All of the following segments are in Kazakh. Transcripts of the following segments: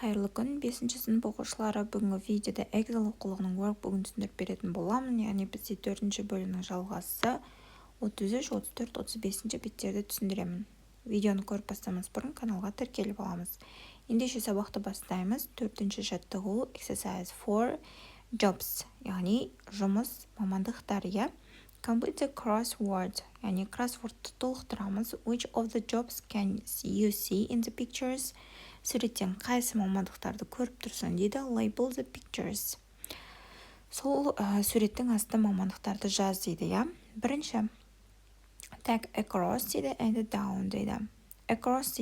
Қайырлы күн, 5-ші сынып оқушылары. Бүгінгі видеода Эксел оқулығының workbook'ын түсіндіріп беретін боламын. Яғни бізде 4-ші бөлімнің жалғасы 33, 34, 35-ші беттерді түсіндіремін. Видеоны көріп бастамас бұрын каналға тіркеліп аламыз. Ендеше сабақты бастаймыз. 4-ші жаттығу exercise 4 jobs, яғни жұмыс, мамандықтар. Complete the crossword, яғни кроссвордты толықтырамыз. Which of the jobs can you see in the pictures? Суреттен қайсы мамандықтарды көріп тұрсың дейді. Label the pictures. Сол суреттің асты мамандықтарды жаз дейді. Бірінші, tag across дейді, and down дейді. Across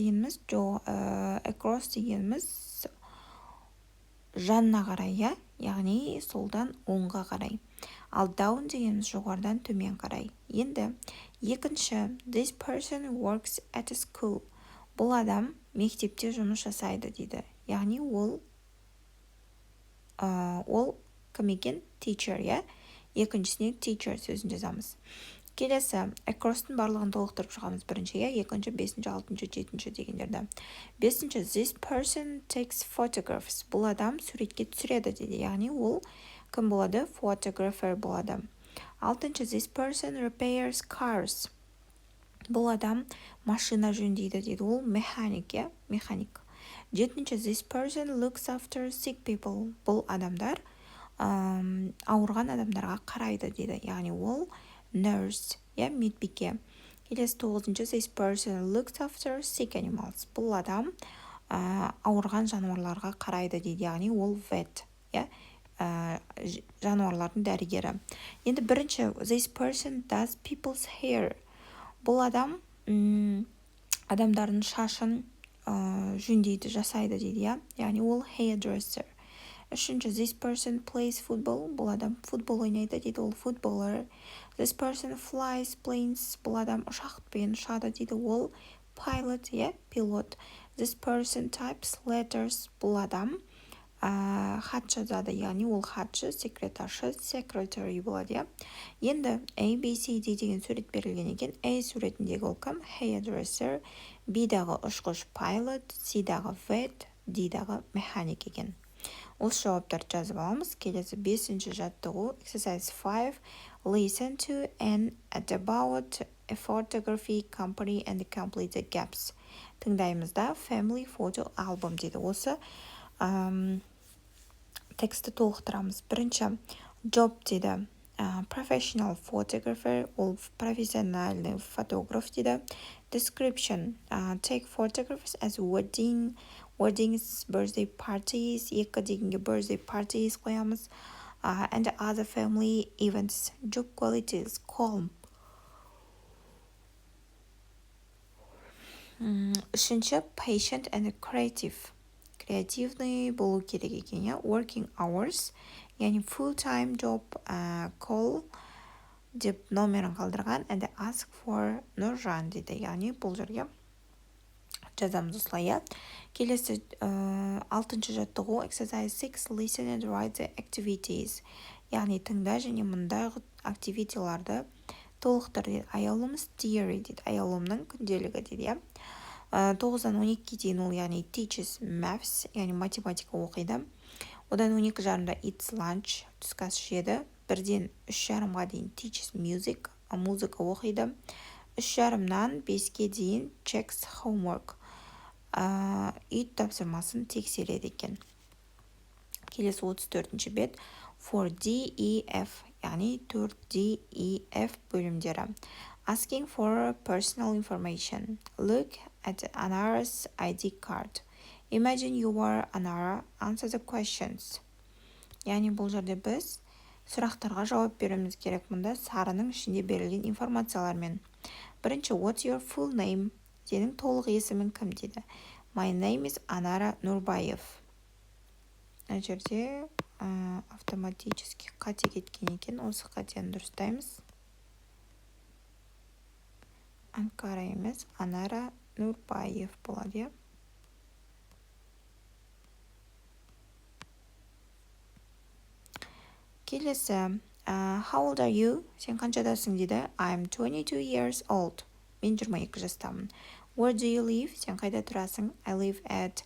дегеніміз жанына қарай, яғни солдан оңға қарай. Ал down дегеніміз жоғардан төмен қарай. Енді екінші, this person works at a school. Бұл адам мектепте жұмыс жасайды дейді. Яғни ол кім екен? Teacher, екіншісіне teacher сөзін жазамыз. Келесі, across-тың барлығын толықтырып шығамыз. Бірінші, екінші, 5-ші, 6-ші, 7-ші дегендерді. 5-ші, this person takes photographs. Бұл адам суретке түсіреді дейді. Яғни ол кім болады? Photographer болады. 6-ші, this person repairs cars. Бұл адам машина жөндейді дейді. Ол механик. 7-ші, this person looks after sick people. Бұл адамдар ауырған адамдарға қарайды дейді. Яғни ол nurse, медбике. Келесі 9-ші, this person looks after sick animals. Бұл адам ауырған жануарларға қарайды дейді. Яғни ол vet, жануарлардың дәрігері. Енді бірінші, this person does people's hair. Бұл адам адамдардың шашын жөндейді, жасайды дейді. Яғни ол hairdresser. Үшінші, this person plays football. Бұл адам футбол ойнайды дейді. Ол footballer. This person flies planes. Бұл адам ұшақпен ұшады дейді. Ол pilot, пилот. This person types letters. Бұл адам хат жазады. Яғни ол хатшы, секретаршы, secretary болады. Енді A, B, C, D деген сурет берілген екен. A суретіндегі ол кім? Hairdresser. B-дағы ұшқыш pilot. C-дағы vet. D-дағы механик екен. Осы жауаптарды жазып аламыз. Келесі 5-ші жаттығу exercise 5. Listen to and about a photography company and complete the gaps. Тыңдаймызда family photo album дейді. Осы тексті толықтырамыз. Бірінші, job дейді. Professional photographer, ол профессиональный фотограф дейді. Description, take photographs as weddings, birthday parties, екі дегенге birthday parties қоямыз. And other family events. Job qualities, calm. Үшінші, patient and creative. Креативный болу керек екен, Working hours, яғни full-time job, call деп номерін қалдырған, and ask for Нұржан дейді. Яғни бұл жерге жазамыз осылай. Келесі 6-ші жаттығу exercise 6. Listen and write the activities. Яғни тыңда және мұндағы активитиларды толықтыр дейді. Аялымыз diary дейді. Аялымның күнделігі дейді. 9-дан 12-ге дейін ол яғни teaches maths, яғни математика оқиды. Одан 12:30-да eats lunch, түскі ас ішеді. 1-ден 3:30-ға дейін teaches music, музыка оқиды. 3:30-нан 5-ге дейін checks homework, үй тапсырмасын тексереді екен. Келесі 34-ші бет. 4D, E, F, яғни 4D, E, F бөлімдері. Asking for personal information. Look at Anara's ID card. Imagine you are Anara. Answer the questions. Яғни бұл жерде біз сұрақтарға жауап беруіміз керек. Мұнда сарының ішінде берілген информациялармен. Бірінші, what's your full name? Сенің толық есімің кім дейді. My name is Anara Нұрбаев. Мына жерде автоматически қате кеткен екен. Осы қатені дұрыстаймыз. Анкара емес, Анара Нұрбаев болады. Келесі, how old are you? Сен қаншадасың дейді. I'm 22 years old. Мен 22 жастамын. Where do you live? Сен қайда тұрасың? I live at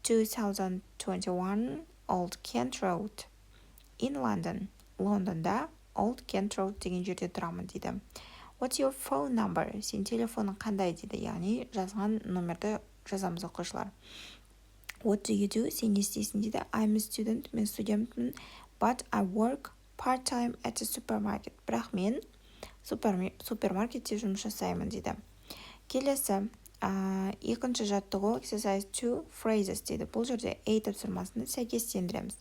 2021 Old Kent Road in London. Лондонда Old Kent Road деген жерде тұрамын дейді. What's your phone number? Сен телефоның қандай дейді, яғни жазған номерді жазамыз оқушылар. What do you do? Сен не істейсің дейді. I'm a student, мен студентпін, but I work part-time at a supermarket. Бірақ мен супермаркетте жұмыс жасаймын дейді. Келесі, екінші жаттығу exercise 2 phrases дейді. Бұл жерде A тапсырмасында сәйкестендіреміз.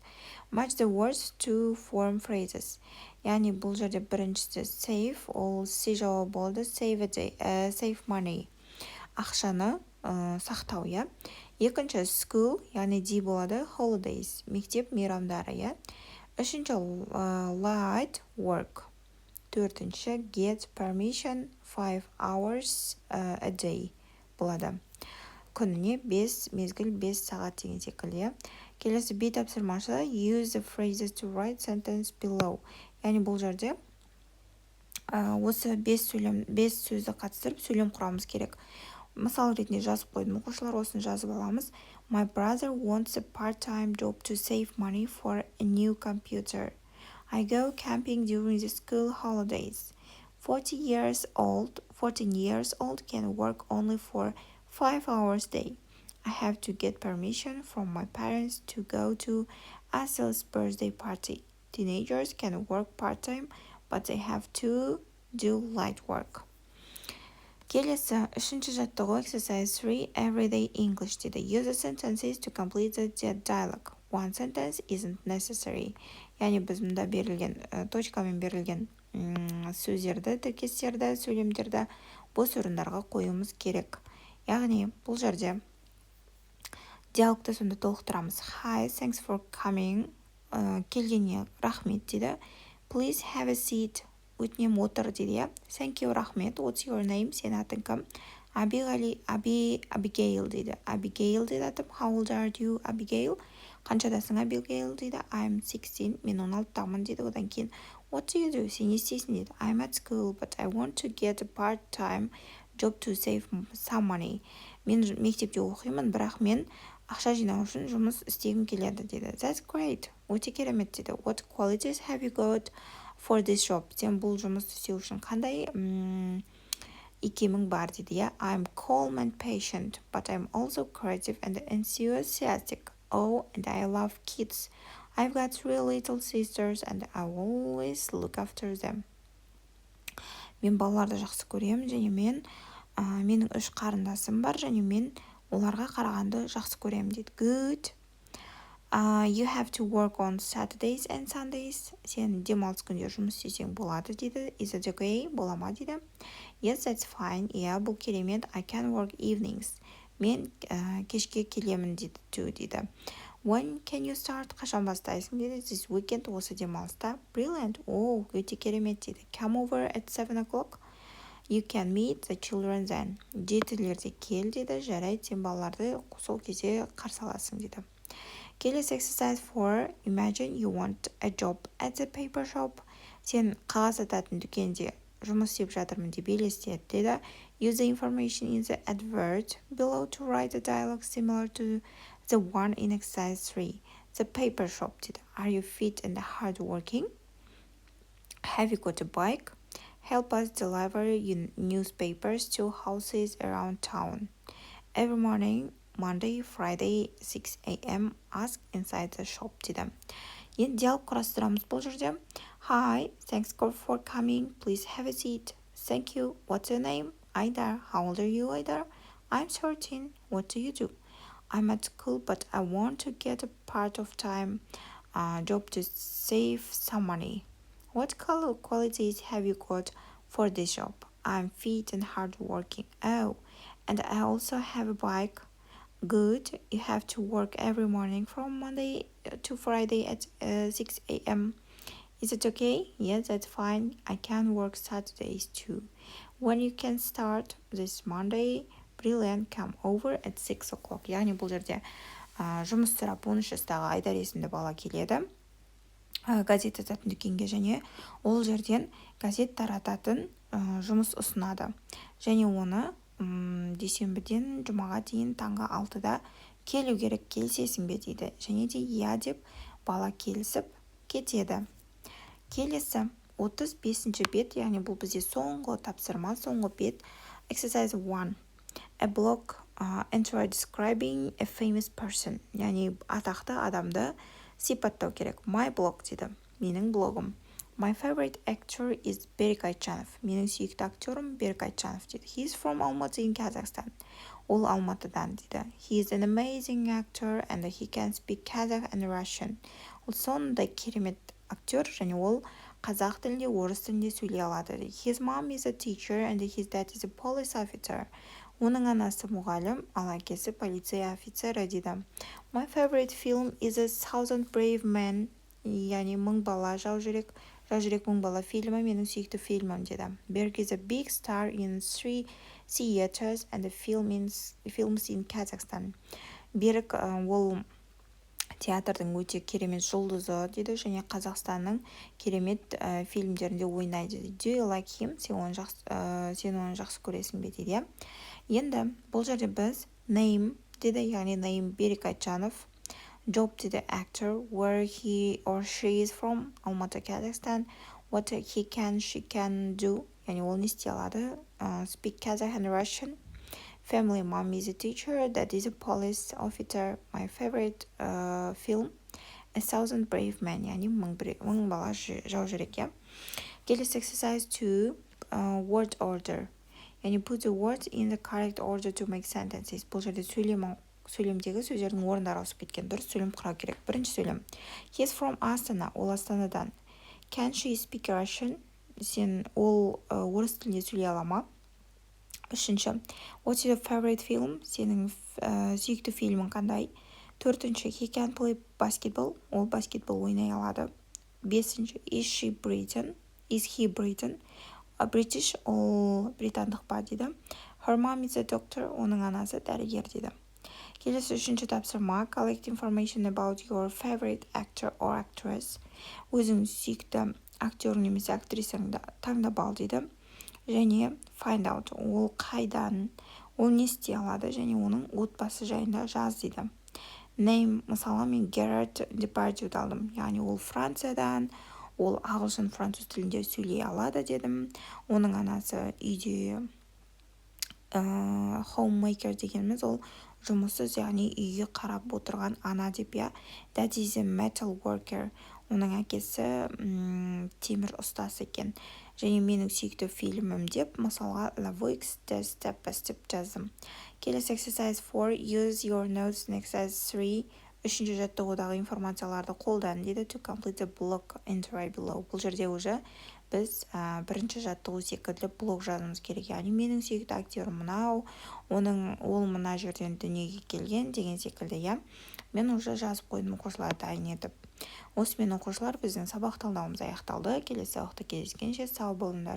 Match the words to form phrases. Яғни бұл жерде біріншісі save, ол C жауабы болды, save money. Ақшаны сақтау, я. Екінші school, яғни D болады, holidays, мектеп мейрамдары, я. Үшінші light work. Төртінші get permission 5 hours a day болады. Күніне 5 мезгіл 5 сағат деген секілді. Келесі B тапсырмасы use the phrases to write sentence below. Яғни бұл жерде осы 5 сөзді қатыстырып сөйлем құрамыз керек. Мысал ретінде жазып қойдым, оқушылар осын жазып аламыз. My brother wants a part-time job to save money for a new computer. I go camping during the school holidays. 14 years old can work only for 5 hours a day. I have to get permission from my parents to go to Excel's birthday party. Teenagers can work part-time, but they have to do light work. Келесі, үшінші жаттығу exercise 3 everyday English дейді. Use the sentences to complete the dialogue. One sentence isn't necessary. Яғни біз мұнда берілген, точкамен берілген сөздерді, тіркестерді, сөйлемдерді бос орындарға қоюымыз керек. Яғни бұл жерде диалогты сонда толықтырамыз. Hi, thanks for coming. Келгеніне рахмет дейді. Please have a seat. Өтінем отыр дейді. Thank you, рахмет. What's your name? Сен атың кім? Abigail дейді. Abigail дейді атым. How old are you, Abigail? Қаншадасың, Abigail дейді. I'm 16. Мен 16-тамын дейді. Одан кейін what do you do? Сен не істейсің дейді. I'm at school, but I want to get a part-time job to save some money. Мен мектепте оқимын, бірақ мен ақша жинау үшін жұмыс істегім келеді дейді. That's great. Өте керемет дейді. What qualities have you got for this job? Сен бұл жұмыс істеу үшін қандай икемің бар дейді. I'm calm and patient, but I'm also creative and enthusiastic. Oh, and I love kids. I've got 3 little sisters and I always look after them. Мен балаларды жақсы көремін және менің 3 қарындасым бар және мен оларға қарағанды жақсы көремін дейді. Good. You have to work on Saturdays and Sundays. Сен демалыс күндері жұмыс істесең болады дейді. Is it okay? Бола ма дейді. Yes, that's fine. Иә, бұл керемет. I can work evenings. Мен кешке келемін дейді. When can you start? Қашан бастайсың дейді. This weekend, осы демалыста. Brilliant. Өте керемет дейді. Come over at 7 o'clock. You can meet the children then. Жетілерде кел дейді. Жарайды, сен балаларды сол кезде қарсы аласың дейді. Келесі exercise 4. Imagine you want a job at the paper shop. Сен қағаз сататын дүкенде жұмыс істеп жатырмын деп елестет дейді. Use the information in the advert below to write a dialogue similar to the one in exercise 3. The paper shop дейді. Are you fit and hardworking? Have you got a bike? Help us deliver newspapers to houses around town. Every morning, Monday, Friday, 6 a.m. Ask inside the shop дейді. Енді диалог құрастырамыз бұл жерде. Hi, thanks for coming. Please have a seat. Thank you. What's your name? Aidar. How old are you, Aidar? I'm 13. What do you do? I'm at school, but I want to get a part-time job to save some money. What qualities have you got for this job? I'm fit and hardworking. Oh, and I also have a bike. Good. You have to work every morning from Monday to Friday at 6 a.m. Is it okay? Yes, that's fine. I can work Saturdays too. When you can start this Monday, brilliant, come over at 6 o'clock. Яғни бұл жерде жұмыс сұрап 13 жастағы Айдар есімді бала келеді. Газет сататын дүкенге және ол жерден газет тарататын жұмыс ұсынады. Және оны дүйсенбіден жұмаға дейін таңғы 6-да келу керек, келісесің бе дейді. Және де иә деп бала келісіп кетеді. Келесі 35-ші бет, яғни бұл бізде соңғы тапсырма, соңғы бет. Exercise 1. A blog entry describing a famous person. Яғни атақты адамды сипаттау керек. My blog дейді. Менің блогым. My favorite actor is Берік Айтжанов. Менің сүйікті актерім Берік Айтжанов дейді. He is from Almaty in Kazakhstan. Ол Алматыдан дейді. He is an amazing actor and he can speak Kazakh and Russian. Ол сондай керемет актер, және ол қазақ тілінде, орыс тілінде сөйлей алады. His mom is a teacher and his dad is a police officer. Оның анасы мұғалім, ал әкесі полиция офицері дейді. My favorite film is A Thousand Brave Men. Яғни мың бала жау жүрек мың бала фильмі менің сүйікті фильмім деді. Berk is a big star in 3 theaters and the films in Kazakhstan. Берік ол театрдың өте керемет жұлдызы дейді, және Қазақстанның керемет фильмдерінде ойнайды. Do you like him? Сен оны жақсы көресің бе дейді. Енді бұл жерде біз name дейді, яғни name Берік Айтжанов. Job to the actor, where he or she is from, Almaty, Kazakhstan. What she can do, яғни ол не істей алады? Speak Kazakh and Russian. Family, mom is a teacher, dad is a police officer. My favorite film, A Thousand Brave Men, яғни мың бала жау жүрек. Келесі exercise 2, word order. Яғни put the words in the correct order to make sentences. Бұл жерде сөйлемдегі сөздердің орындары ауысып кеткен. Дұрыс сөйлем құрау керек. Бірінші сөйлем. He is from Астана. Ол Астанадан. Can she speak Russian? Ол орыс тілінде сөйлей ала ма? Үшінші. What's your favorite film? Сенің сүйікті фильмің қандай? Төртінші. He can play basketball. Ол баскетбол ойнай алады. Бесінші. Is he Britain? British. Ол британдық па дейді. Her mom is a doctor. Оның анасы дәрігер дейді. Келесі үшінші тапсырма. Collect information about your favorite actor or actress. Өзің сүйікті актер немесе актрисаңды таңдап ал дейді. Және find out. Ол қайдан, ол не істей алады, және оның отбасы жайында жаз дейді. Name, мысалы мен Gerard Depardieu'ді алдым. Яғни ол Франциядан, ол ағылшын француз тілінде сөйлей алады дедім. Оның анасы үйде homemaker дегеніміз ол жұмыссыз, яғни үйге қарап отырған ана деп. That is a metal worker. Оның әкесі темір ұстасы екен. Және менің сүйікті фильмім деп мысалға La Voix step by step жаздым. Келесі exercise 4, use your notes in exercise 3. Үшінші жаттығудағы информацияларды қолдан дейді. To complete the block entry below. Бұл жерде уже біз бірінші жаттығу секілді блок жазымыз керек. Яғни менің сүйікті актерім мынау, ол мына жерден дүниеге келген деген секілді. Мен уже жазып қойдым оқушыларды дайын етіп. Осымен оқушылар біздің сабақ талдауымыз аяқталды. Келесі сабақта кездескенше сау болыңдар.